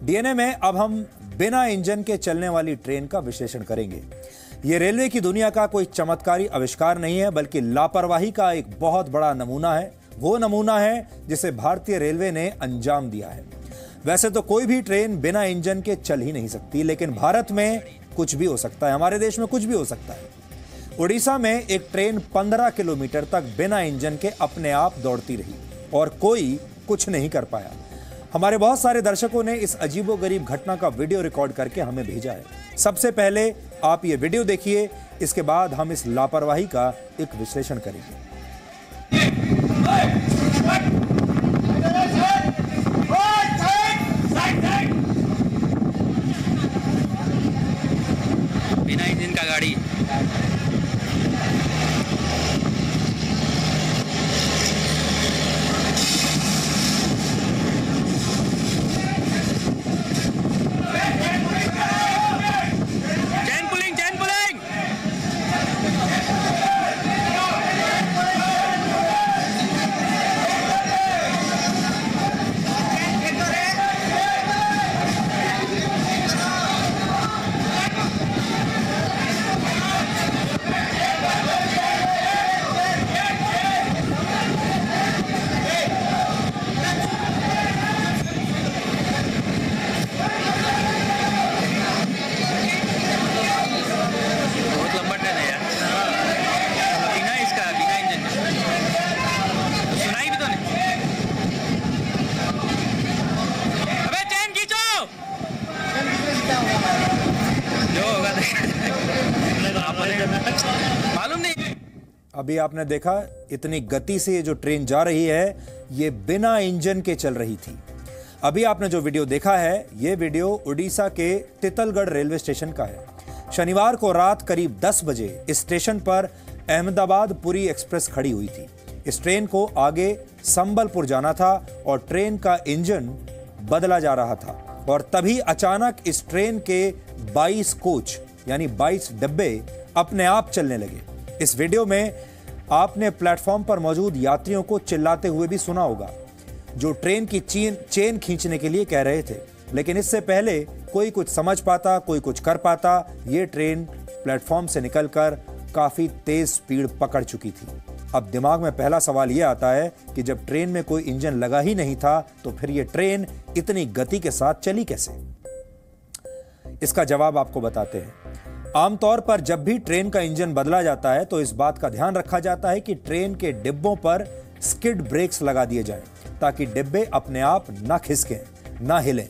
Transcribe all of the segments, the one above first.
DNA में अब हम बिना इंजन के चलने वाली ट्रेन का विश्लेषण करेंगे। यह रेलवे की दुनिया का कोई चमत्कारी आविष्कार नहीं है, बल्कि लापरवाही का एक बहुत बड़ा नमूना है। वो नमूना है जिसे भारतीय रेलवे ने अंजाम दिया है। वैसे तो कोई भी ट्रेन बिना इंजन के चल ही नहीं सकती, लेकिन भारत में कुछ भी हो सकता है, हमारे देश में कुछ भी हो सकता है। उड़ीसा में एक ट्रेन 15 किलोमीटर तक बिना इंजन के अपने आप दौड़ती रही और कोई कुछ नहीं कर पाया। हमारे बहुत सारे दर्शकों ने इस अजीबोगरीब घटना का वीडियो रिकॉर्ड करके हमें भेजा है। सबसे पहले आप ये वीडियो देखिए, इसके बाद हम इस लापरवाही का एक विश्लेषण करेंगे। बिना इंजन का गाड़ी मालूम नहीं। अभी आपने देखा इतनी गति से ये जो ट्रेन जा रही है, ये बिना इंजन के चल रही थी। अभी आपने जो वीडियो देखा है, ये वीडियो उड़ीसा के तितलगढ़ रेलवे स्टेशन का है। शनिवार को रात करीब 10 बजे इस स्टेशन पर अहमदाबाद पुरी एक्सप्रेस खड़ी हुई थी। इस ट्रेन को आगे संबलपुर जाना था और ट्रेन का इंजन बदला जा रहा था, और तभी अचानक इस ट्रेन के 22 कोच यानी 22 डब्बे अपने आप चलने लगे। इस वीडियो में आपने प्लेटफॉर्म पर मौजूद यात्रियों को चिल्लाते हुए भी सुना होगा, जो ट्रेन की चेन खींचने के लिए कह रहे थे। लेकिन इससे पहले कोई कुछ समझ पाता, कोई कुछ कर पाता, ये ट्रेन प्लेटफॉर्म से निकलकर काफी तेज स्पीड पकड़ चुकी थी। अब दिमाग में पहला सवाल यह आता है कि जब ट्रेन में कोई इंजन लगा ही नहीं था, तो फिर यह ट्रेन इतनी गति के साथ चली कैसे? इसका जवाब आपको बताते हैं। आमतौर पर जब भी ट्रेन का इंजन बदला जाता है, तो इस बात का ध्यान रखा जाता है कि ट्रेन के डिब्बों पर स्किड ब्रेक्स लगा दिए जाएं, ताकि डिब्बे अपने आप ना खिसकें, ना हिलें।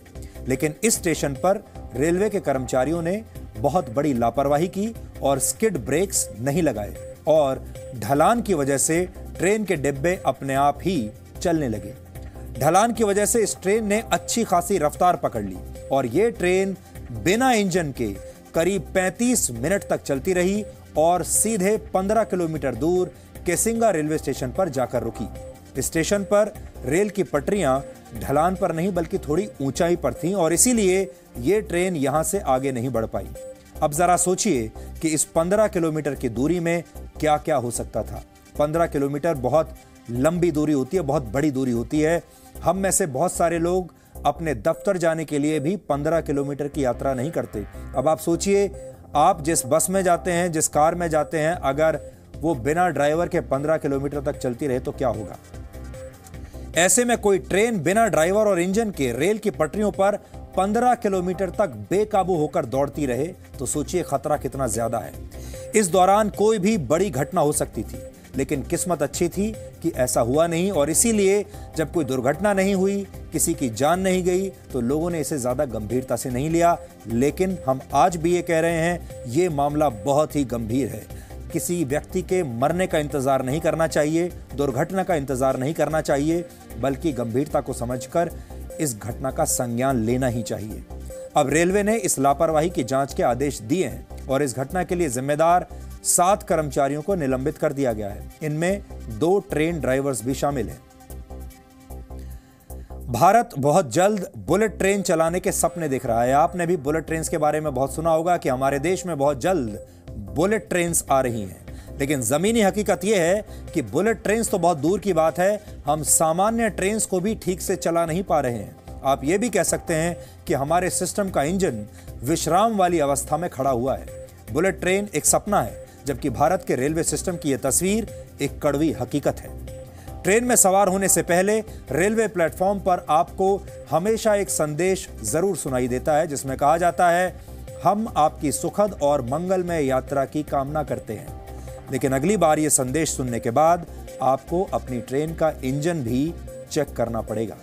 लेकिन इस स्टेशन पर रेलवे के कर्मचारियों ने बहुत बड़ी लापरवाही की और स्किड ब्रेक्स नहीं लगाए, और ढलान की वजह से ट्रेन के डिब्बे अपने आप ही चलने लगे। ढलान की वजह से इस ट्रेन ने अच्छी खासी रफ्तार पकड़ ली और यह ट्रेन बिना इंजन के करीब 35 मिनट तक चलती रही और सीधे 15 किलोमीटर दूर केसिंगा रेलवे स्टेशन पर जाकर रुकी। इस स्टेशन पर रेल की पटरियां ढलान पर नहीं बल्कि थोड़ी ऊंचाई पर थीं, और इसीलिए यह ट्रेन यहां से आगे नहीं बढ़ पाई। अब जरा सोचिए कि इस 15 किलोमीटर की दूरी में क्या क्या हो सकता था। 15 किलोमीटर बहुत लंबी दूरी होती है, बहुत बड़ी दूरी होती है। हम में से बहुत सारे लोग अपने दफ्तर जाने के लिए भी 15 किलोमीटर की यात्रा नहीं करते। अब आप सोचिए, आप जिस बस में जाते हैं, जिस कार में जाते हैं, अगर वो बिना ड्राइवर के 15 किलोमीटर तक चलती रहे तो क्या होगा? ऐसे में कोई ट्रेन बिना ड्राइवर और इंजन के रेल की पटरियों पर 15 किलोमीटर तक बेकाबू होकर दौड़ती रहे, तो सोचिए खतरा कितना ज्यादा है। इस दौरान कोई भी बड़ी घटना हो सकती थी, लेकिन किस्मत अच्छी थी कि ऐसा हुआ नहीं, और इसीलिए जब कोई दुर्घटना नहीं हुई, किसी की जान नहीं गई, तो लोगों ने इसे ज्यादा गंभीरता से नहीं लिया। लेकिन हम आज भी ये कह रहे हैं, ये मामला बहुत ही गंभीर है। किसी व्यक्ति के मरने का इंतजार नहीं करना चाहिए, दुर्घटना का इंतजार नहीं करना चाहिए, बल्कि गंभीरता को समझकर इस घटना का संज्ञान लेना ही चाहिए। अब रेलवे ने इस लापरवाही की जांच के आदेश दिए हैं और इस घटना के लिए जिम्मेदार 7 कर्मचारियों को निलंबित कर दिया गया है। इनमें 2 ट्रेन ड्राइवर्स भी शामिल हैं। भारत बहुत जल्द बुलेट ट्रेन चलाने के सपने देख रहा है। आपने भी बुलेट ट्रेन के बारे में बहुत सुना होगा कि हमारे देश में बहुत जल्द बुलेट ट्रेन आ रही हैं। लेकिन जमीनी हकीकत यह है कि बुलेट ट्रेन तो बहुत दूर की बात है, हम सामान्य ट्रेन को भी ठीक से चला नहीं पा रहे हैं। आप ये भी कह सकते हैं कि हमारे सिस्टम का इंजन विश्राम वाली अवस्था में खड़ा हुआ है। बुलेट ट्रेन एक सपना है, जबकि भारत के रेलवे सिस्टम की यह तस्वीर एक कड़वी हकीकत है। ट्रेन में सवार होने से पहले रेलवे प्लेटफॉर्म पर आपको हमेशा एक संदेश जरूर सुनाई देता है, जिसमें कहा जाता है, हम आपकी सुखद और मंगलमय यात्रा की कामना करते हैं। लेकिन अगली बार यह संदेश सुनने के बाद आपको अपनी ट्रेन का इंजन भी चेक करना पड़ेगा।